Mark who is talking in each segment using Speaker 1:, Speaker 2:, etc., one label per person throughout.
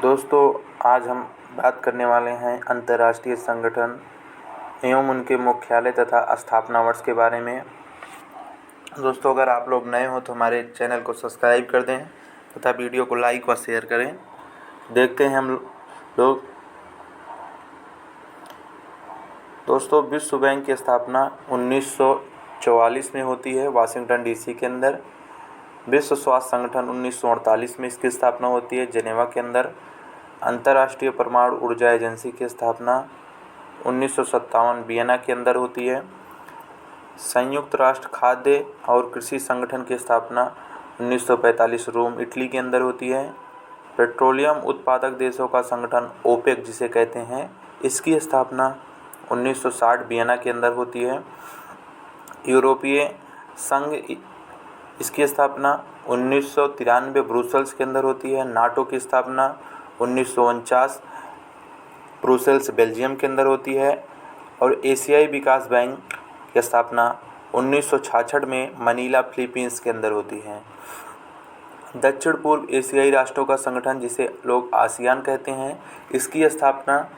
Speaker 1: दोस्तों, आज हम बात करने वाले हैं अंतर्राष्ट्रीय संगठन एवं उनके मुख्यालय तथा स्थापना वर्ष के बारे में। दोस्तों, अगर आप लोग नए हो तो हमारे चैनल को सब्सक्राइब कर दें तथा वीडियो को लाइक व शेयर करें। देखते हैं हम लोग। दोस्तों, विश्व बैंक की स्थापना 1944 में होती है वाशिंगटन डीसी के अंदर। विश्व स्वास्थ्य संगठन 1948 में इसकी स्थापना होती है जेनेवा के अंदर। अंतर्राष्ट्रीय परमाणु ऊर्जा एजेंसी की स्थापना 1957 वियना के अंदर होती है। संयुक्त राष्ट्र खाद्य और कृषि संगठन की स्थापना 1945 रोम इटली के अंदर होती है। पेट्रोलियम उत्पादक देशों का संगठन ओपेक जिसे कहते हैं, इसकी स्थापना 1960 वियना के अंदर होती है। यूरोपीय संघ, इसकी स्थापना 1993 ब्रुसेल्स के अंदर होती है। नाटो की स्थापना 1949 ब्रुसेल्स बेल्जियम के अंदर होती है। और एशियाई विकास बैंक की स्थापना 1966 में मनीला फिलीपींस के अंदर होती है। दक्षिण पूर्व एशियाई राष्ट्रों का संगठन जिसे लोग आसियान कहते हैं, इसकी स्थापना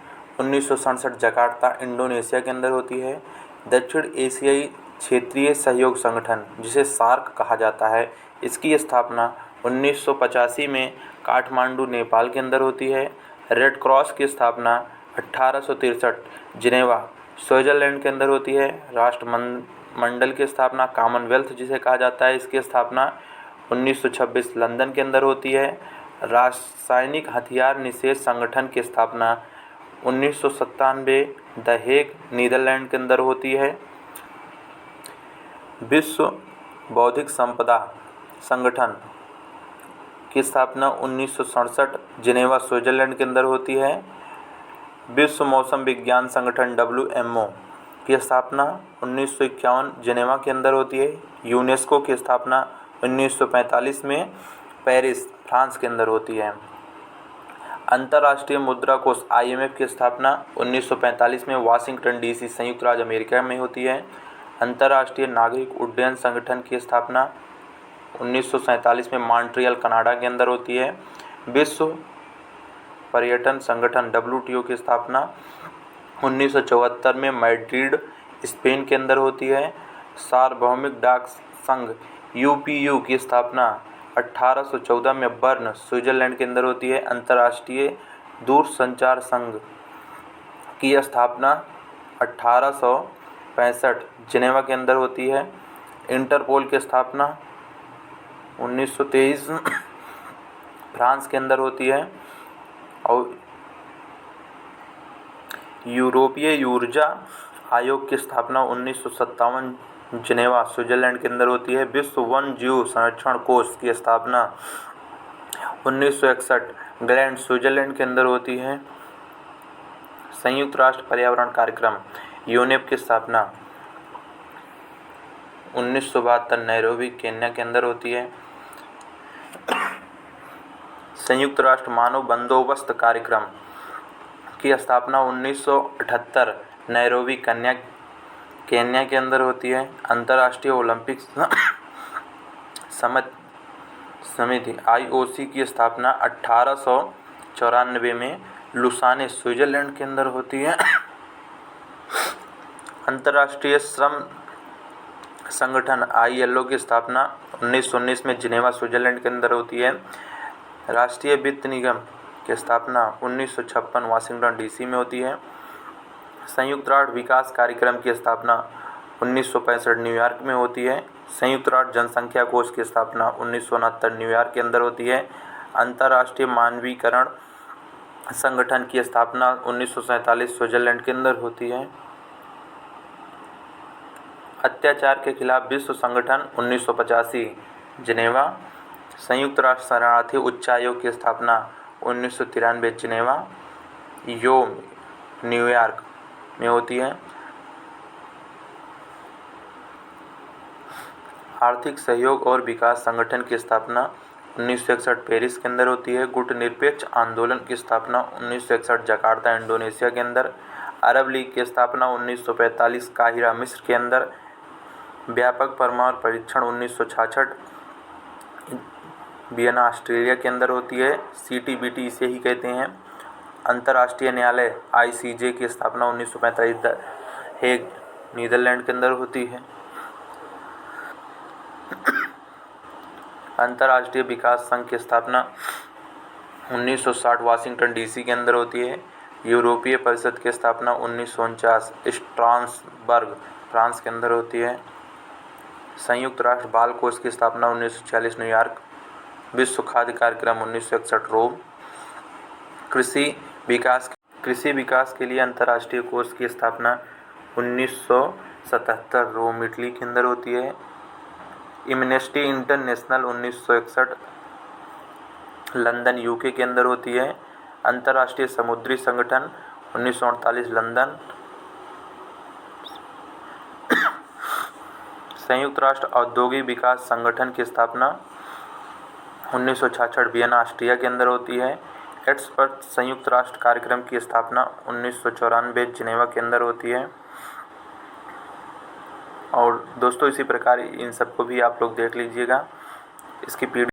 Speaker 1: 1967 जकार्ता इंडोनेशिया के अंदर होती है। दक्षिण एशियाई क्षेत्रीय सहयोग संगठन जिसे सार्क कहा जाता है, इसकी स्थापना 1985 में काठमांडू नेपाल के अंदर होती है। रेड क्रॉस की स्थापना 1863 जिनेवा स्विट्जरलैंड के अंदर होती है। राष्ट्रमंडल की स्थापना कॉमनवेल्थ जिसे कहा जाता है, इसकी स्थापना 1926 लंदन के अंदर होती है। रासायनिक हथियार निषेध संगठन की स्थापना 1997 द हेग नीदरलैंड के अंदर होती है। विश्व बौद्धिक संपदा संगठन की स्थापना 1967 जिनेवा स्विट्जरलैंड के अंदर होती है। विश्व मौसम विज्ञान संगठन WMO की स्थापना 1951 जिनेवा के अंदर होती है। यूनेस्को की स्थापना 1945 में पेरिस फ्रांस के अंदर होती है। अंतर्राष्ट्रीय मुद्रा कोष IMF की स्थापना 1945 में वाशिंगटन DC संयुक्त राज्य अमेरिका में होती है। अंतर्राष्ट्रीय नागरिक उड्डयन संगठन की स्थापना 1947 में मॉन्ट्रियल कनाडा के अंदर होती है। विश्व पर्यटन संगठन WTO की स्थापना 1974 में मैड्रिड स्पेन के अंदर होती है। सार्वभौमिक डाक संघ UPU की स्थापना 1814 में बर्न स्विट्जरलैंड के अंदर होती है। अंतर्राष्ट्रीय दूरसंचार संघ की स्थापना 1865 जिनेवा के अंदर होती है। इंटरपोल की स्थापना 1923 फ्रांस के अंदर होती है। और यूरोपीय ऊर्जा आयोग की स्थापना 1957 जिनेवा स्विट्जरलैंड के अंदर होती है। विश्व वन जीव संरक्षण कोष की स्थापना 1961 ग्लैंड स्विट्जरलैंड के अंदर होती है। संयुक्त राष्ट्र पर्यावरण कार्यक्रम यूनेप की स्थापना 1972 नैरोबी केन्या के अंदर होती है। संयुक्त राष्ट्र मानव बंदोबस्त कार्यक्रम की स्थापना 1978 नैरोबी केन्या के अंदर होती है। अंतर्राष्ट्रीय ओलंपिक समिति IOC की स्थापना 1894 में लुसाने स्विट्जरलैंड के अंदर होती है। अंतर्राष्ट्रीय श्रम संगठन ILO की स्थापना 1919 में जिनेवा स्विट्जरलैंड के अंदर होती है। राष्ट्रीय वित्त निगम की स्थापना 1956 वाशिंगटन DC में होती है। संयुक्त राष्ट्र विकास कार्यक्रम की स्थापना 1965 न्यूयॉर्क में होती है। संयुक्त राष्ट्र जनसंख्या कोष की स्थापना 1969 न्यूयॉर्क के अंदर होती है। अंतर्राष्ट्रीय मानवीकरण संगठन की स्थापना 1947 स्विट्जरलैंड के अंदर होती है। अत्याचार के खिलाफ विश्व संगठन 1985 जिनेवा। संयुक्त राष्ट्र शरणार्थी उच्चायोग की स्थापना 1993 जिनेवा न्यूयॉर्क में होती है। आर्थिक सहयोग और विकास संगठन की स्थापना 1961 पेरिस के अंदर होती है। गुटनिरपेक्ष आंदोलन की स्थापना 1961 जकार्ता इंडोनेशिया के अंदर। अरब लीग की स्थापना 1945 काहिरा मिस्र के अंदर। व्यापक परमाणु परीक्षण 1966 वियना ऑस्ट्रेलिया के अंदर होती है। CTBT इसे ही कहते हैं। अंतर्राष्ट्रीय न्यायालय ICJ की स्थापना 1945 हेग नीदरलैंड के अंदर होती है। अंतर्राष्ट्रीय विकास संघ की स्थापना 1960 वाशिंगटन DC के अंदर होती है। यूरोपीय परिषद की स्थापना 1949 स्ट्रासबर्ग फ्रांस के अंदर होती है। संयुक्त राष्ट्र बाल कोष की स्थापना 1946 न्यूयॉर्क। विश्व खाद्य कार्यक्रम 1961 रोम। कृषि विकास के लिए अंतर्राष्ट्रीय कोष की स्थापना 1977 रोम इटली के अंदर होती है। एमनेस्टी इंटरनेशनल 1961 लंदन UK के अंदर होती है। अंतर्राष्ट्रीय समुद्री संगठन 1948 लंदन। संयुक्त राष्ट्र औद्योगिक विकास संगठन की स्थापना 1966 वियना ऑस्ट्रिया के अंदर होती है। एड्स पर संयुक्त राष्ट्र कार्यक्रम की स्थापना 1994 जिनेवा के अंदर होती है। और दोस्तों इसी प्रकार इन सबको भी आप लोग देख लीजिएगा। इसकी